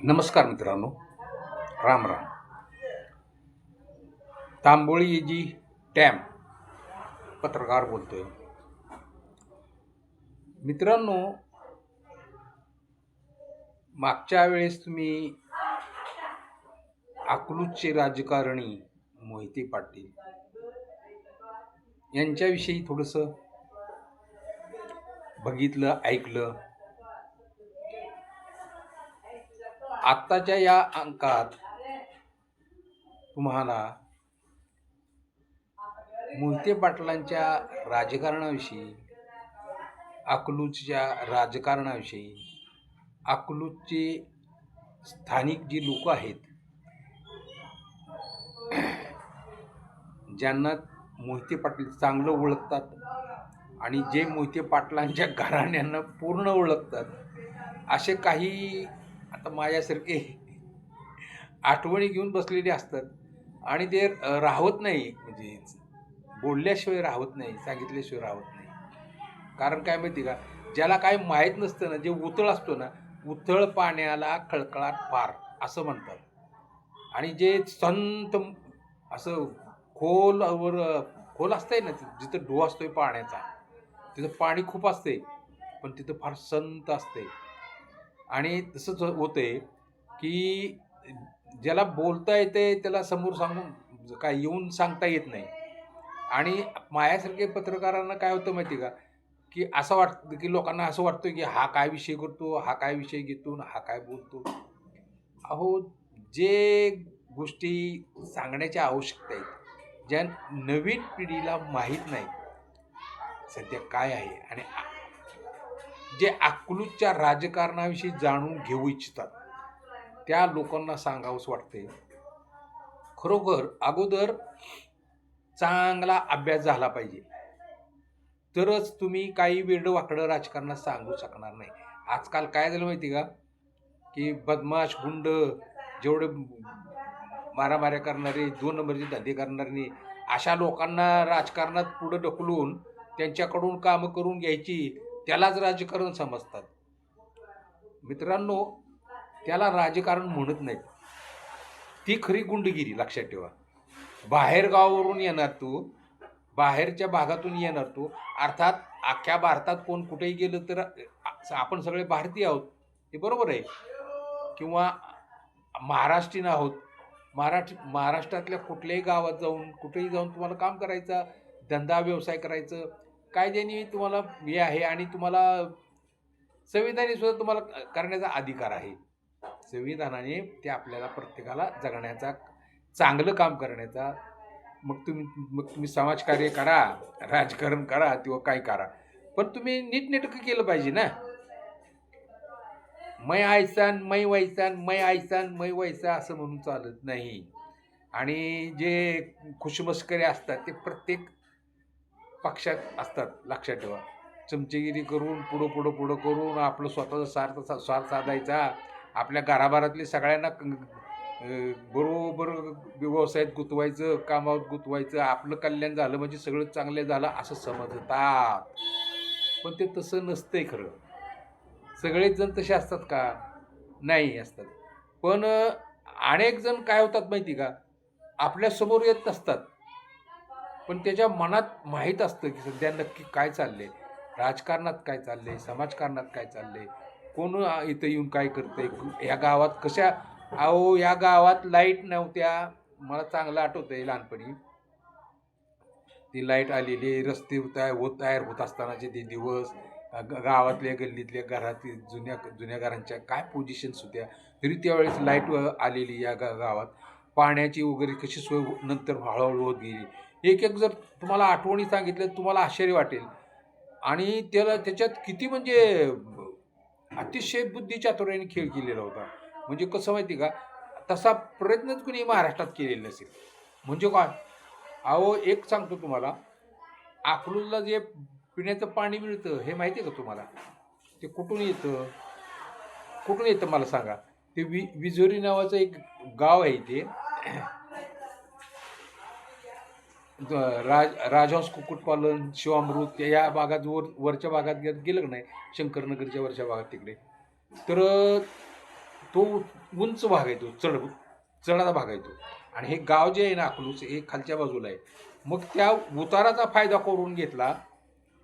नमस्कार मित्रांनो, राम राम. तांबोळी जी टॅम पत्रकार बोलतोय. मित्रांनो, मागच्या वेळेस तुम्ही अकलूजचे राजकारणी मोहिते पाटील यांच्याविषयी थोडंसं बघितलं, ऐकलं. आत्ताच्या या अंकात तुम्हाला मोहिते पाटलांच्या राजकारणाविषयी, अकलूजच्या राजकारणाविषयी, अकलूजचे स्थानिक जी लोक आहेत ज्यांना मोहिते पाटील चांगलं ओळखतात आणि जे मोहिते पाटलांच्या घराण्यांना पूर्ण ओळखतात, असे काही आता माझ्यासारखे आठवणी घेऊन बसलेले असतात आणि ते राहत नाही, म्हणजे बोलल्याशिवाय राहत नाही, सांगितल्याशिवाय राहत नाही. कारण काय माहिती का, ज्याला काय माहीत नसतं ना, जे उथळ असतो ना, उथळ पाण्याला खळखळाट फार असं म्हणतात. आणि जे संत असं खोल असतंय ना, जिथं डोह असतोय पाण्याचा, तिथं पाणी खूप असते पण तिथं फार संत असते. आणि तसंच होतंय की ज्याला बोलता येते त्याला समोर सांगून काय येऊन सांगता येत नाही. आणि माझ्यासारखे पत्रकारांना काय होतं माहिती का, की असं वाटतं की लोकांना असं वाटतं की हा काय विषय करतो, हा काय विषय घेतो, हा काय बोलतो. अहो, जे गोष्टी सांगण्याची आवश्यकता आहे, ज्या नवीन पिढीला माहीत नाही सध्या काय आहे, आणि जे अकलूजच्या राजकारणाविषयी जाणून घेऊ इच्छितात त्या लोकांना सांगावंच वाटते. खरोखर अगोदर चांगला अभ्यास झाला पाहिजे, तरच तुम्ही काही वेडं-वाकडं राजकारणात सांगू शकणार नाही. आजकाल काय झालं माहिती का, की बदमाश, गुंड, जेवढे मारामाऱ्या करणारे, 2 नंबरचे धंदे करणारे, अशा लोकांना राजकारणात पुढं ढकलून त्यांच्याकडून कामं करून घ्यायची, त्यालाच राजकारण समजतात. मित्रांनो, त्याला राजकारण म्हणत नाहीत, ती खरी गुंडगिरी. लक्षात ठेवा. बाहेर गावावरून येणार तू, बाहेरच्या भागातून येणार तू, अर्थात अख्ख्या भारतात कोण कुठेही गेलं तर आपण सगळे भारतीय आहोत, हे बरोबर आहे, किंवा महाराष्ट्रीयन आहोत. महाराष्ट्रातल्या कुठल्याही गावात जाऊन, कुठेही जाऊन तुम्हाला काम करायचं, धंदा व्यवसाय करायचं, कायद्याने तुम्हाला हे आहे. आणि तुम्हाला संविधानाने सुद्धा तुम्हाला करण्याचा अधिकार आहे. संविधानाने ते आपल्याला प्रत्येकाला जगण्याचा, चांगलं काम करण्याचा, मग तुम्ही समाजकार्य करा, राजकारण करा किंवा काय करा, पण तुम्ही नीटनेटकं केलं पाहिजे ना. मै आयसान मै वैसान, मै आयसान मै वैसा असं म्हणून चालत नाही. आणि जे खुशमस्करी असतात ते प्रत्येक पक्षात असतात, लक्षात ठेवा. चमचेगिरी करून पुढं करून आपलं स्वतःचा स्वार्थ साधायचा, आपल्या घराभरातले सगळ्यांना बरोबर व्यवसायात गुंतवायचं, कामावर गुंतवायचं, आपलं कल्याण झालं म्हणजे सगळं चांगलं झालं असं समजतात. पण ते तसं नसतंय खरं. सगळेच जण तसे असतात का? नाही असतात. पण अनेक जण काय होतात माहिती का, आपल्यासमोर येत नसतात, पण त्याच्या मनात माहीत असतं की सध्या नक्की काय चाललंय, राजकारणात काय चाललंय, समाजकारणात काय चाललंय, कोण इथं येऊन काय करतंय, या गावात कशा. अहो, या गावात लाईट नव्हत्या, मला चांगलं आठवतंय लहानपणी. ती लाईट आलेली, रस्ते तयार होत असतानाचे ते दिवस, गावातल्या गल्लीतल्या घरात, जुन्या घरांच्या काय पोझिशन्स होत्या, तरी त्यावेळेस लाईट आलेली या गावात. पाण्याची वगैरे कशी सोय नंतर हळूहळू होत गेली. एक जर तुम्हाला आठवणी सांगितल्या तुम्हाला आश्चर्य वाटेल. आणि त्याच्यात किती म्हणजे अतिशय बुद्धिचातुर्याने खेळ केलेला होता. म्हणजे कसं माहिती का, तसा प्रयत्नच कुणी महाराष्ट्रात केलेला नसेल. म्हणजे काय, अहो एक सांगतो तुम्हाला, अकलूजला जे पिण्याचं पाणी मिळतं हे माहिती आहे का तुम्हाला? ते कुठून येतं मला सांगा. ते विझोरी नावाचं एक गाव आहे. ते राजहंस कुक्कुटपालन, शिवामृत या भागात वरच्या भागात गेलं का नाही, शंकरनगरच्या वरच्या भागात तिकडे, तर तो उंच भाग आहे, तो चढाचा भाग आहे तो. आणि हे गाव जे आहे ना अकलूज, हे खालच्या बाजूला आहे. मग त्या उताराचा फायदा करून घेतला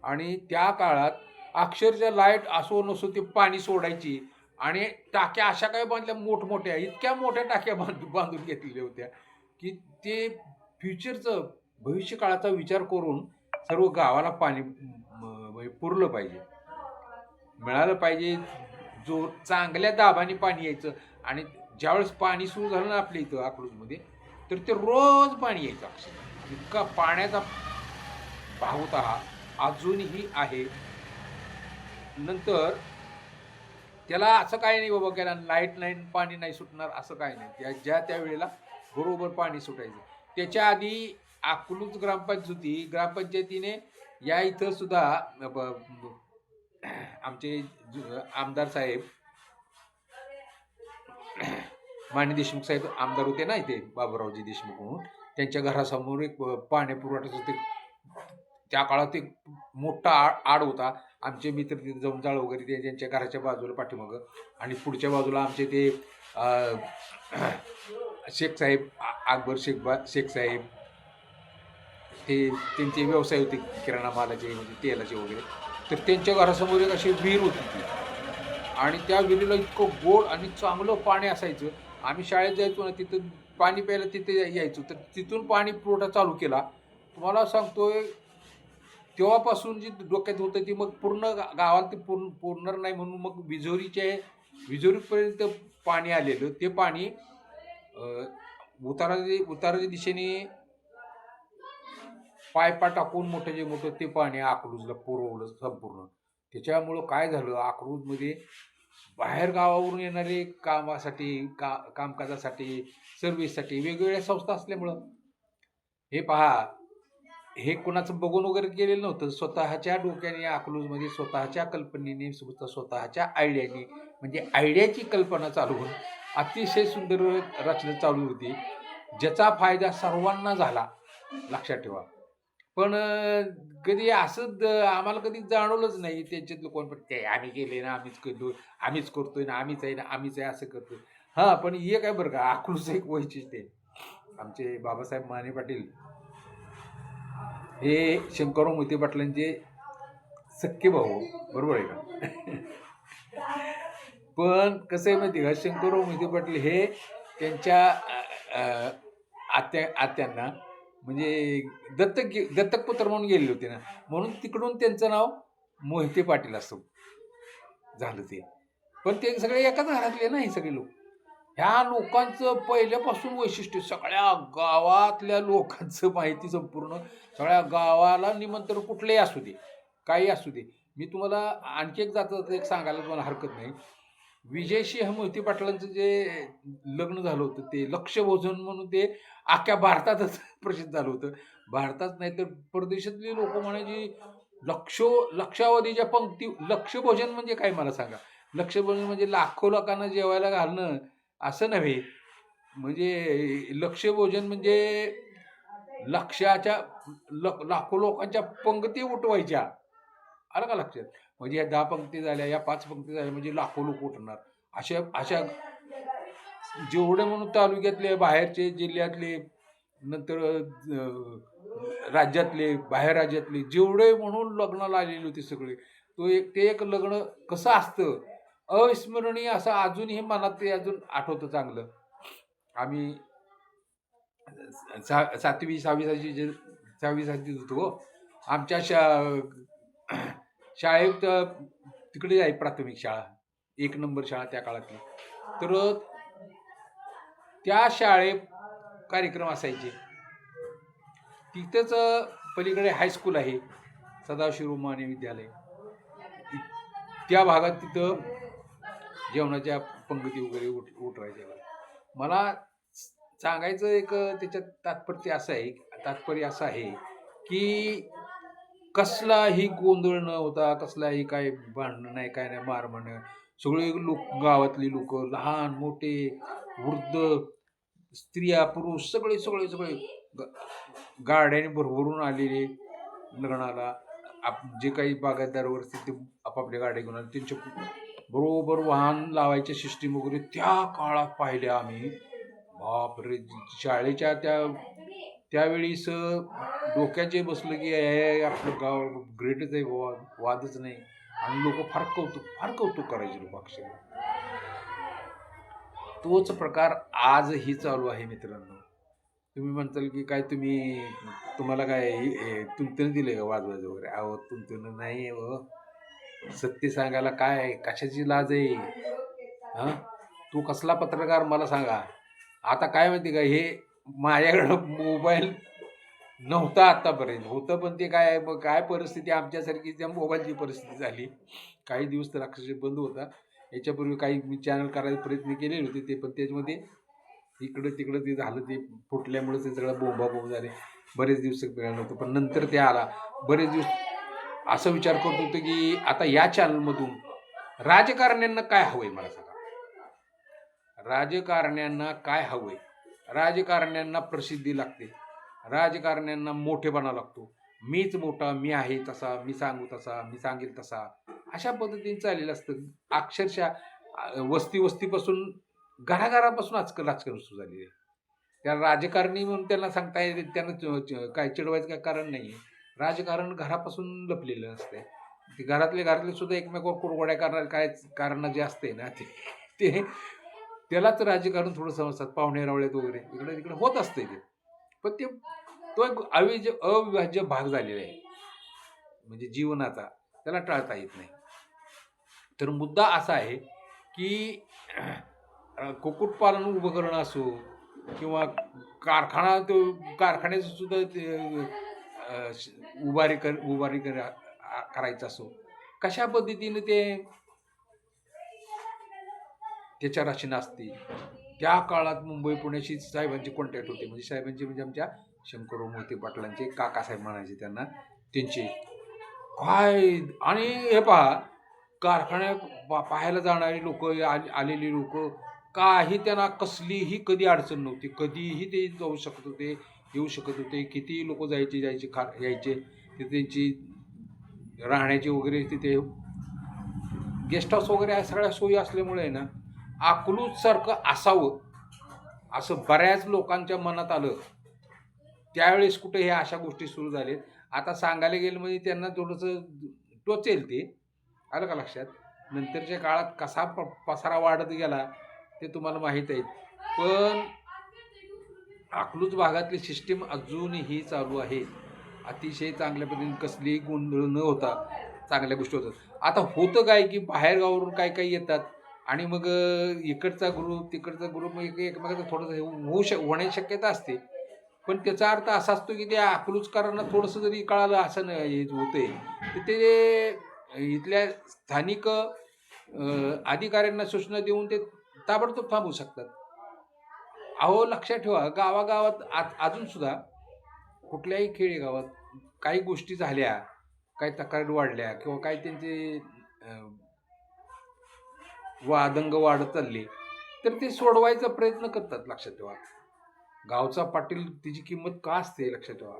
आणि त्या काळात अक्षरशः लाईट असो नसो ते पाणी सोडायची. आणि टाक्या अशा काय बांधल्या मोठमोठ्या, इतक्या मोठ्या टाक्या बांधून घेतलेल्या होत्या की ते फ्युचरचं, भविष्य काळाचा विचार करून सर्व गावाला पाणी म्हणजे पुरलं पाहिजे, मिळालं पाहिजे. जो चांगल्या दाबाने पाणी यायचं. आणि ज्यावेळेस पाणी सुरू झालं ना आपल्या इथं अकलूजमध्ये, तर ते रोज पाणी यायचं. अक्षरशः इतका पाण्याचा भाव होता हा, अजूनही आहे. नंतर त्याला असं काही नाही बाबा त्याला लाईट नाही, पाणी नाही सुटणार असं काही नाही. ज्या त्या वेळेला बरोबर पाणी सुटायचं. त्याच्या आधी अकलूज ग्रामपंचायत होती, ग्रामपंचायतीने या इथं सुद्धा आमचे आमदार साहेब माने देशमुख साहेब आमदार होते ना इथे, बाबूरावजी देशमुख म्हणून, त्यांच्या घरासमोर एक पाणी पुरवठ्याचं ते त्या काळात एक मोठा आड होता. आमचे मित्र तिथे जाऊन जाळ वगैरे ते त्यांच्या घराच्या बाजूला पाठीमागं. आणि पुढच्या बाजूला आमचे ते शेख साहेब, अकबर शेख साहेब, ते त्यांचे व्यवसाय होते किराणा मालाचे, म्हणजे तेलाचे वगैरे. तर त्यांच्या घरासमोर एक अशी विहीर होती ती. आणि त्या विहिरीला इतकं गोड आणि चांगलं पाणी असायचं. आम्ही शाळेत जायचो ना, तिथं पाणी प्यायला तिथे यायचो. तर तिथून पाणी पुरवठा चालू केला. तुम्हाला सांगतोय, तेव्हापासून जी डोक्यात होतं ती मग पूर्ण गावात ते पुरणार नाही म्हणून मग विजोरीपर्यंत पाणी आलेलं. ते पाणी उताराच्या दिशेने पायपा टाकून मोठं ते पाणी अकलूजला पुरवलं संपूर्ण. त्याच्यामुळं काय झालं, अकलूजमध्ये बाहेर गावावरून येणारे कामासाठी, कामकाजासाठी, सर्व्हिससाठी वेगवेगळ्या संस्था असल्यामुळं, हे पहा, हे कुणाचं बघून वगैरे केलेलं नव्हतं. स्वतःच्या डोक्याने अकलूजमध्ये, स्वतःच्या कल्पनेने, स्वतःच्या आयडियाने, म्हणजे आयडियाची कल्पना चालू होऊन अतिशय सुंदर रचना चालू होती, ज्याचा फायदा सर्वांना झाला, लक्षात ठेवा. पण कधी असं आम्हाला कधी जाणवलंच नाही त्यांच्यातलं कोण, पण ते आम्ही केले ना, आम्हीच केलो, आम्हीच करतोय ना, आम्हीच आहे ना, आम्हीच आहे असं करतोय. हां, पण हे काय बरं का, अकलूजचं एक वैशिष्ट्य आहे. आमचे बाबासाहेब माने पाटील हे शंकरराव मोहिते पाटलांचे सख्खे भाऊ, बरोबर आहे का? पण कसं आहे माहिती का, शंकरराव मोहिते पाटील हे त्यांच्या आत्यांना म्हणजे दत्तक पुत्र म्हणून गेलेले होते ना, म्हणून तिकडून त्यांचं नाव मोहिते पाटील असं झालं ते. पण ते सगळे एकाच घरातले ना, हे सगळे लोक. ह्या लोकांचं पहिल्यापासून वैशिष्ट्य, सगळ्या गावातल्या लोकांचं माहिती संपूर्ण, सगळ्या गावाला निमंत्रण कुठलेही असू दे, काही असू दे. मी तुम्हाला आणखी एक एक सांगायला तुम्हाला हरकत नाही. विजयसिंह मोहिते पाटलांचं जे लग्न झालं होतं, ते लक्षभोजन म्हणून ते अख्ख्या भारतातच प्रसिद्ध झालं होतं. भारतात नाही तर परदेशातली लोक म्हणायची, लक्षावधीच्या पंक्ती. लक्षभोजन म्हणजे काय मला सांगा? लक्षभोजन म्हणजे लाखो लोकांना जेवायला घालणं असं नव्हे. म्हणजे लक्षभोजन म्हणजे लाखो लोकांच्या पंक्ती उठवायच्या. आलं का लक्षात? म्हणजे या 10 पंक्ती झाल्या, या 5 पंक्ती झाल्या, म्हणजे लाखो लोक उठणार. अशा जेवढे म्हणून तालुक्यातले, बाहेरचे, जिल्ह्यातले, नंतर राज्यातले, बाहेर राज्यातले, जेवढे म्हणून लग्नाला आलेले होते सगळे. ते एक लग्न कसं असतं, अविस्मरणीय असं अजूनही मनात ते अजून आठवतं चांगलं. आम्ही 7वी 6वी होतो हो. आमच्या शाळेत तिकडे आहे प्राथमिक शाळा, 1 नंबर शाळा त्या काळातली. तर त्या शाळेत कार्यक्रम असायचे. तिथंच पलीकडे हायस्कूल आहे, सदाशिव माने विद्यालय. त्या भागात तिथं जेवणाच्या पंगती वगैरे उठवायच्या. मला सांगायचं एक त्याच्यात तात्पर्य असं आहे की कसलाही गोंधळ न होता, कसलाही काय भांडणं नाही, काय नाही, मारमण, सगळे लोक, गावातली लोक, लहान मोठे, वृद्ध, स्त्रिया पुरुष सगळे सगळे सगळे गाड्याने भरभरून आलेले लग्नाला. जे काही बागायतदार वगैरे ते आपापल्या गाड्या घेऊन आले, त्यांच्या बरोबर वाहन लावायच्या सिस्टीम वगैरे त्या काळात पाहिल्या आम्ही. बापरे! शाळेच्या त्यावेळीस डोक्यात जे बसलं की आपलं गाव ग्रेटच आहे बाबा, वादच नाही. आणि लोक फार कौतुक करायचे लोक अक्षरशः. तोच प्रकार आजही चालू आहे मित्रांनो. तुम्ही म्हणताल की काय तुम्हाला काय तुमतीनं दिले का वाजवायचं वगैरे? अहो तुमतीनं नाही हो, सत्य सांगायला काय कशाची लाज आहे? हा, तू कसला पत्रकार मला सांगा. आता काय माहिती का, हे माझ्याकडं मोबाईल नव्हता आतापर्यंत, होतं पण ते काय परिस्थिती आमच्यासारखी त्या मोबाईलची परिस्थिती झाली. काही दिवस तर अक्षरशः बंद होता. याच्यापूर्वी काही मी चॅनल करायचा प्रयत्न केलेले होते, ते पण त्याच्यामध्ये इकडं तिकडं ते झालं, ते फुटल्यामुळे ते सगळं बोंबाबोंब झाले. बरेच दिवस मिळालं नव्हतं, पण नंतर ते आला. बरेच दिवस असं विचार करत होतो की आता या चॅनलमधून राजकारण्यांना काय हवंय मला सांगा. राजकारण्यांना काय हवंय? राजकारण्यांना प्रसिद्धी लागते, राजकारण्यांना मोठेपणा लागतो. मीच मोठा, मी आहे तसा, मी सांगू तसा, मी सांगेल तसा, अशा पद्धतीने चाललेलं असतं. अक्षरशः वस्तीपासून घराघरापासून आजकाल राजकारण सुरू झालेलं आहे. त्या राजकारणी म्हणून त्यांना सांगता येते, त्यांना काय चिडवायचं काय कारण नाही आहे. राजकारण घरापासून लपलेलं असतंय. ते घरातले सुद्धा एकमेकावर कुरघोड्या करणार काय कारण जे असते ना, ते त्यालाच राजकारण थोडं समजतात. पाहुणे रावळ्यात वगैरे इकडे तिकडे होत असते ते. पण तो एक अविभाज्य भाग झालेला आहे म्हणजे जीवनाचा, त्याला टाळता येत नाही. तर मुद्दा असा आहे की कुक्कुटपालन उभं करणं असो किंवा कारखान्याचं सुद्धा उभारी करायचं असो, कशा पद्धतीने त्याच्या रचना असते. त्या काळात मुंबई पुण्याशी साहेबांची कॉन्टॅक्ट होते. म्हणजे साहेबांची म्हणजे आमच्या शंकरराव मोहिते पाटलांचे काकासाहेब म्हणायचे त्यांना, त्यांचे काय. आणि हे पहा, कारखान्यात पाहायला जाणारी लोक, आलेली लोक, काही त्यांना कसलीही कधी अडचण नव्हती. कधीही ते जाऊ शकत होते, येऊ शकत होते. किती लोक यायचे. तिथे त्यांची राहण्याची वगैरे तिथे गेस्ट हाऊस वगैरे सगळ्या सोयी असल्यामुळे ना, अकलूजसारखं असावं असं बऱ्याच लोकांच्या मनात आलं. त्यावेळेस कुठे ह्या अशा गोष्टी सुरू झाल्या. आता सांगायला गेलं म्हणजे त्यांना थोडंसं टोचेल ते, आलं का लक्षात. नंतरच्या काळात कसा पसारा वाढत गेला ते तुम्हाला माहीत आहे. पण अकलूज भागातली सिस्टीम अजूनही चालू आहे. अतिशय चांगल्या पद्धतीने कसलीही गोंधळ न होता चांगल्या गोष्टी होतात. आता होतं काय की बाहेरगावावरून काही येतात आणि मग इकडचा ग्रुप तिकडचा ग्रुप मग एकमेकाचं थोडंसं होण्याची शक्यता असते. पण त्याचा अर्थ असा असतो की त्या अकलूजकरांना थोडंसं जरी कळालं असं होतंय तर ते इथल्या स्थानिक अधिकाऱ्यांना सूचना देऊन ते ताबडतोब थांबवू शकतात. अहो लक्षात ठेवा, गावागावात अजून सुद्धा कुठल्याही खेडेगावात काही गोष्टी झाल्या, काही तक्रारी वाढल्या किंवा काही त्यांचे वादंग वाढत चालले तर ते सोडवायचा प्रयत्न करतात. लक्षात ठेवा, गावचा पाटील तिची किंमत का असते लक्षात ठेवा.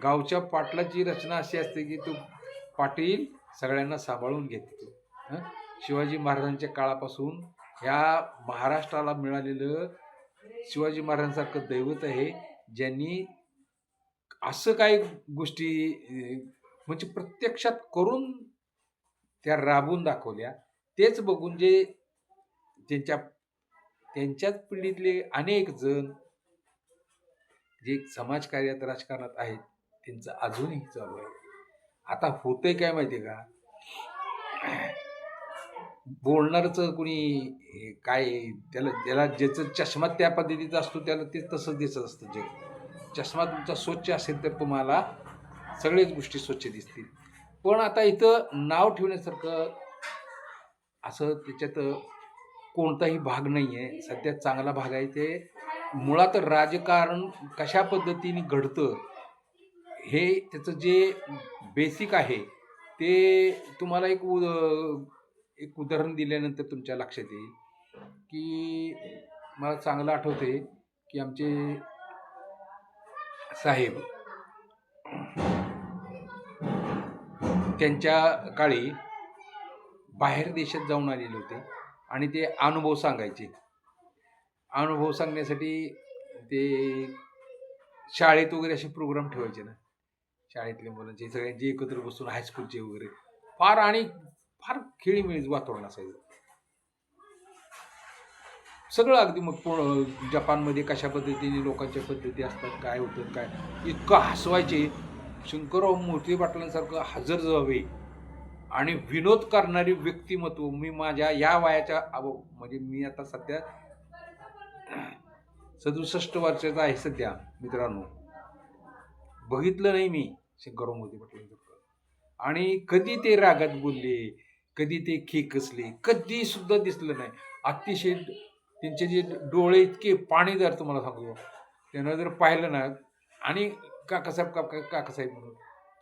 गावच्या पाटलाची रचना अशी असते की तो पाटील सगळ्यांना सांभाळून घेतो. शिवाजी महाराजांच्या काळापासून ह्या महाराष्ट्राला मिळालेलं शिवाजी महाराजांसारखं दैवत आहे, ज्यांनी असं काही गोष्टी म्हणजे प्रत्यक्षात करून त्या राबवून दाखवल्या. तेच बघून जे त्यांच्याच पिढीतले अनेक जण जे समाजकार्यात राजकारणात आहेत त्यांचं अजूनही चालू आहे. आता होतंय काय माहितीये का, बोलणारच कुणी काय ज्याला ज्याचं चष्मा त्या पद्धतीचा असतो त्याला ते तसंच दिसत असतं जग. चष्मा तुमचा स्वच्छ असेल तर तुम्हाला सगळ्याच गोष्टी स्वच्छ दिसतील. पण आता इथं नाव ठेवण्यासारखं असं त्याच्यात कोणताही भाग नाही आहे. सध्या चांगला भाग आहे. ते मुळात राजकारण कशा पद्धतीने घडतं हे त्याचं जे बेसिक आहे ते तुम्हाला एक उदाहरण दिल्यानंतर तुमच्या लक्षात येईल की मला चांगलं आठवते की आमचे साहेब त्यांच्या काळी बाहेर देशात जाऊन आलेले होते आणि ते अनुभव सांगायचे. अनुभव सांगण्यासाठी ते शाळेत वगैरे असे प्रोग्राम ठेवायचे ना, शाळेतल्या मुलांचे सगळ्यांचे एकत्र बसून हायस्कूलचे वगैरे फार खेळीमेळीचं वातावरण असायचं. सगळं अगदी मग जपानमध्ये कशा पद्धतीने लोकांच्या पद्धती असतात, काय होतं काय, इतकं हसवायचे. शंकरराव मोहिते पाटलांसारखं हजर जबाबी आणि विनोद करणारी व्यक्तिमत्व मी माझ्या या वयाच्या म्हणजे मी आता सध्या 67 वर्षाचा आहे सध्या मित्रांनो. बघितलं नाही मी शंकरराव मोहिते पाटलांसारखं. आणि कधी ते रागात बोलले, कधी ते खेकसले, कधी सुद्धा दिसलं नाही. अतिशय त्यांचे जे डोळे इतके पाणीदार तुम्हाला सांगतो, त्यांना जर पाहिलं ना, आणि काकासाहेब म्हणून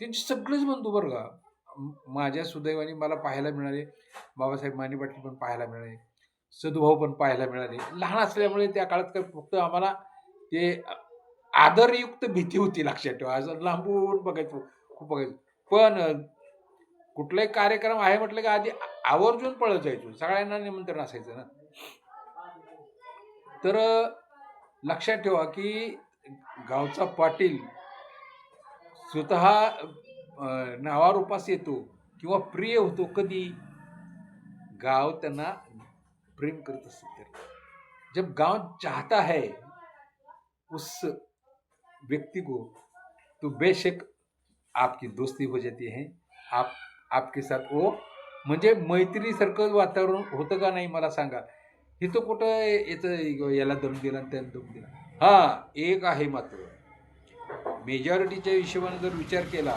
त्यांचे सगळेच बंधू बरं का. माझ्या सुदैवाने मला पाहायला मिळाले. बाबासाहेब माने पाटील पण पाहायला मिळाले, सदुभाऊ पण पाहायला मिळाले. लहान असल्यामुळे त्या काळात काय फक्त आम्हाला ते आदरयुक्त भीती होती, लक्षात ठेवा. असं लांबून बघायचो, खूप बघायचो. पण कुठलाही कार्यक्रम आहे म्हटलं की आधी आवर्जून पळत जायचो. सगळ्यांना निमंत्रण असायचं ना. तर लक्षात ठेवा की गावचा पाटील स्वतः नावारूपास येतो किंवा प्रिय होतो कधी, गाव त्यांना प्रेम करत असते. जब गांव चाहता है उस व्यक्ति को, तो बेशक आपकी दोस्ती हो जाती है. आपके साथ वो म्हणजे मैत्रीसारखं वातावरण होतं का नाही मला सांगा. हे तर कुठं याचं याला दम दिला आणि त्याला दम दिला. हा एक आहे मात्र, मेजॉरिटीच्या हिशोबाने जर विचार केला,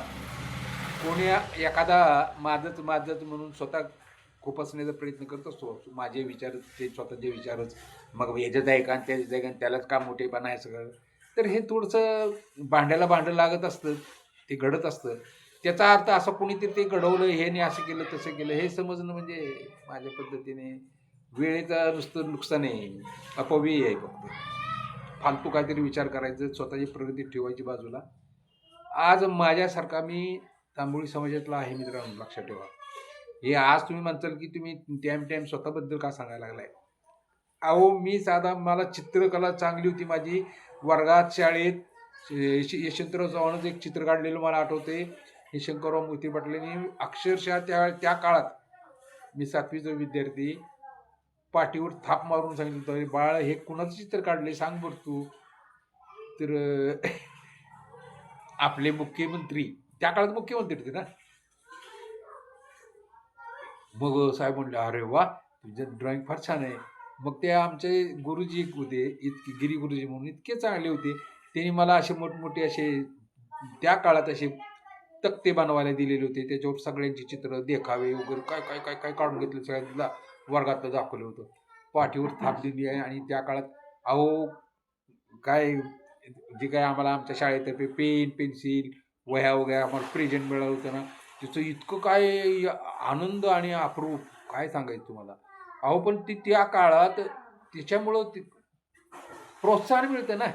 कोणी एखादा माझंच म्हणून स्वतः खुपसण्याचा प्रयत्न करत असतो. माझे विचार ते स्वतःचे विचारच, मग ह्याच्यात आहे का त्याच्यात आहे का, त्यालाच का मोठेपणा आहे सगळं. तर हे थोडंसं भांडं लागत असतं, ते घडत असतं. त्याचा अर्थ असा कोणीतरी ते घडवलं, हे असं केलं तसं केलं हे समजणं म्हणजे माझ्या पद्धतीने वेळेचं नुसतं नुकसान आहे, अपव्यय आहे. फक्त फालतू काहीतरी विचार करायचं, स्वतःची प्रगती ठेवायची बाजूला. आज माझ्यासारखा मी तांबोळी समाजातला आहे मित्रांनो, लक्षात ठेवा. हे आज तुम्ही म्हणताल की तुम्ही टाइम स्वतःबद्दल का सांगायला लागलाय. अहो मी साधा, मला चित्रकला चांगली होती माझी. वर्गात शाळेत यशवंतराव चव्हाणचं एक चित्र काढलेलं मला आठवते. हे शंकरराव मोहिते पाटलांनी अक्षरशः त्या काळात मी 7वीचा विद्यार्थी, पाठीवर थाप मारून सांगितलं होतं, बाळ हे कुणाचं चित्र काढले सांग बरं तू. तर आपले मुख्यमंत्री, त्या काळात मुख्यमंत्री होते ना. मग साहेब म्हणले, अरे वा तुझं ड्रॉइंग फार छान आहे. मग ते आमचे गुरुजी एक होते, इतके गिरी गुरुजी म्हणून, इतके चांगले होते. त्यांनी मला असे मोठमोठे असे त्या काळात असे तक्ते बनवायला दिलेले होते. त्याच्यावर सगळ्यांची चित्र, देखावे वगैरे काय काय काय काय काढून घेतलं, सगळ्यांना वर्गात दाखवलं होतं. पाठीवर थाप दिली आहे. आणि त्या काळात अहो काय जे काय आम्हाला आमच्या शाळेतर्फे पेन पेन्सिल वह्या वगैरे आम्हाला प्रेझेंट मिळालं होतं ना, त्याचं इतकं काय आनंद आणि अप्रूप काय सांगायचं तुम्हाला. अहो पण त्या काळात त्याच्यामुळं प्रोत्साहन मिळतं ना.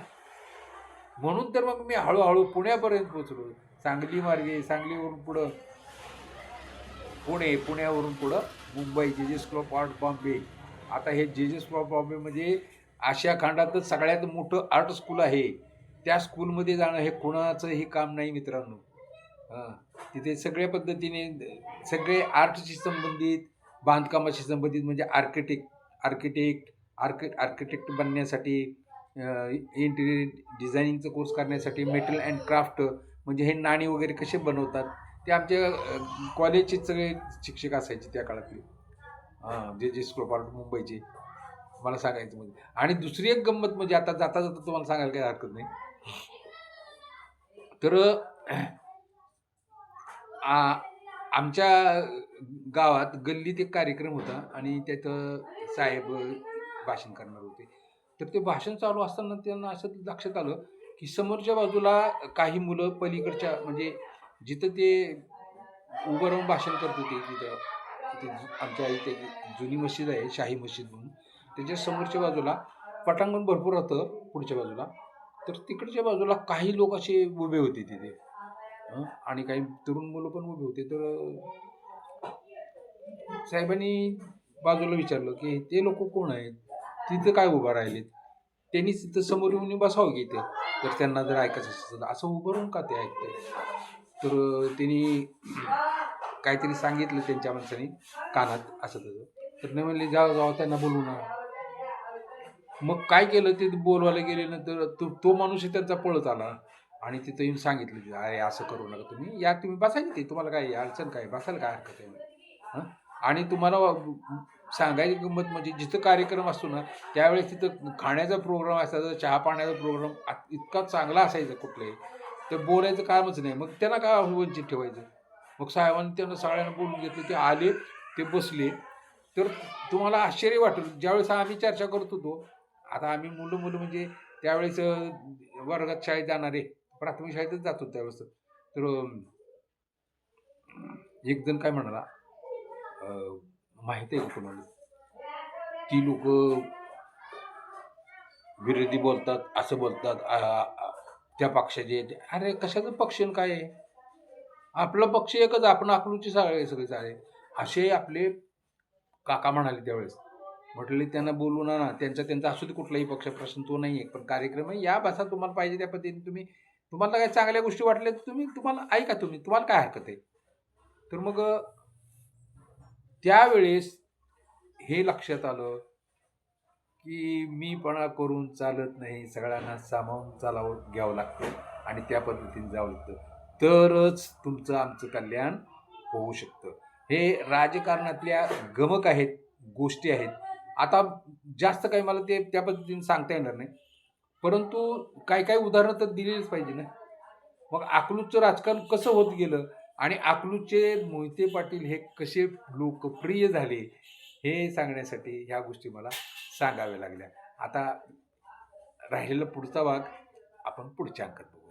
म्हणून तर मग मी हळूहळू पुण्यापर्यंत पोचलो. सांगली मार्गे, सांगलीवरून पुढं पुणे, पुण्यावरून पुढं मुंबई, जेजेस क्लब ऑफ बॉम्बे. आता हे जेजेस क्लब ऑफ बॉम्बे म्हणजे आशिया खंडातच सगळ्यात मोठं आर्ट स्कूल आहे. त्या स्कूलमध्ये जाणं हे कोणाचंही काम नाही मित्रांनो. हां, तिथे सगळ्या पद्धतीने सगळे आर्टशी संबंधित, बांधकामाशी संबंधित, म्हणजे आर्किटेक्ट बनण्यासाठी, इंटिरियर डिझायनिंगचा कोर्स करण्यासाठी, मेटल अँड क्राफ्ट म्हणजे हे नाणी वगैरे कसे बनवतात ते आमच्या कॉलेजचे सगळे शिक्षक असायचे त्या काळातले. जे स्कूल ऑफ मुंबईचे, मला सांगायचं म्हणजे. आणि दुसरी एक गंमत म्हणजे आता जाता जाता तुम्हाला सांगायला काही हरकत नाही. तर आमच्या गावात गल्लीत एक कार्यक्रम होता आणि त्याचं साहेब भाषण करणार होते. तर ते भाषण चालू असताना त्यांना असं लक्षात आलं की समोरच्या बाजूला काही मुलं पलीकडच्या, म्हणजे जिथं ते उभं राहून भाषण करत होते तिथे आमच्या इथे जुनी मशीद आहे, शाही मशीद म्हणून, त्याच्या समोरच्या बाजूला पटांगण भरपूर होतं पुढच्या बाजूला. तर तिकडच्या बाजूला काही लोक असे उभे होते तिथे. आणि काही तरुण मुलं पण उभे होते. तर साहेबांनी बाजूला विचारलं, की "ते लोक कोण आहेत? तिथं काय उभा राहिलेत? त्यांनी तिथं समोर येऊन बसावं की इथे. जर त्यांना जर ऐकायचं असेल तर. असं उभं राहून का ते ऐकताय?" तर त्यांनी काहीतरी सांगितलं त्यांच्या माणसाने कानात असं तसं. तर नाही म्हणले, "जावा जावा त्यांना बोलवून आणा." मग काय केलं ते बोलवायला गेल्यानंतर तो माणूस त्यांचा पळत आला आणि तिथं येऊन सांगितलं, की "अरे असं करू नका तुम्ही. या तुम्ही बसा की ते. तुम्हाला काय अडचण काय? बसायला काय हरकत आहे?" हं. आणि तुम्हाला सांगायची गंमत म्हणजे जिथं कार्यक्रम असतो ना, त्यावेळेस तिथं खाण्याचा प्रोग्राम असायचा, चहा-पाण्याचा प्रोग्राम इतका चांगला असायचा कुठलाही. तर बोलायचं कामच नाही. मग त्यांना काय वंचित ठेवायचं? मग साहेबांनी त्यांना सगळ्यांना बोलून घेतलं. ते आले, ते बसले. तर तुम्हाला आश्चर्य वाटेल, ज्यावेळेस आम्ही चर्चा करत होतो, आता आम्ही मुलं-मुलं म्हणजे त्यावेळेस वर्गात शाळेत जाणारे, प्राथमिक शाळेतच जात होतो त्यावेळेस. तर एक जण काय म्हणाला, माहिती आहे का तुम्हाला? ती लोकं विरोधी बोलतात, असं बोलतात, त्या पक्षाचे. अरे कशाचा पक्ष आणि काय आहे? आपला पक्ष एकच, आपण अकलूजचे सगळे आहे. असे आपले काका म्हणाले त्यावेळेस. म्हटले त्यांना बोलवून आणा. त्यांचा असू दे कुठलाही पक्ष, प्रश्न तो नाही आहे. पण कार्यक्रम आहे, या बसा, तुम्हाला पाहिजे त्या पद्धतीने तुम्ही, तुम्हाला काही चांगल्या गोष्टी वाटल्या तर तुम्ही तुम्हाला ऐका तुम्ही. तुम्हाला काय हरकत आहे? तर मग त्यावेळेस हे लक्षात आलं, की मीपणा करून चालत नाही. सगळ्यांना सामावून घ्यावं लागतं आणि त्या पद्धतीने जावं लागतं. तरच तुमचं आमचं कल्याण होऊ शकतं. हे राजकारणातल्या गमक आहेत, गोष्टी आहेत. आता जास्त काही मला ते त्या पद्धतीने सांगता येणार नाही. परंतु काही उदाहरणं तर दिलीच पाहिजे ना. मग अकलूजचं राजकारण कसं होत गेलं आणि अकलूजचे मोहिते पाटील हे कसे लोकप्रिय झाले, हे सांगण्यासाठी ह्या गोष्टी मला सांगाव्या लागल्या. आता राहिलेला पुढचा भाग आपण पुढच्या अंकात बघू.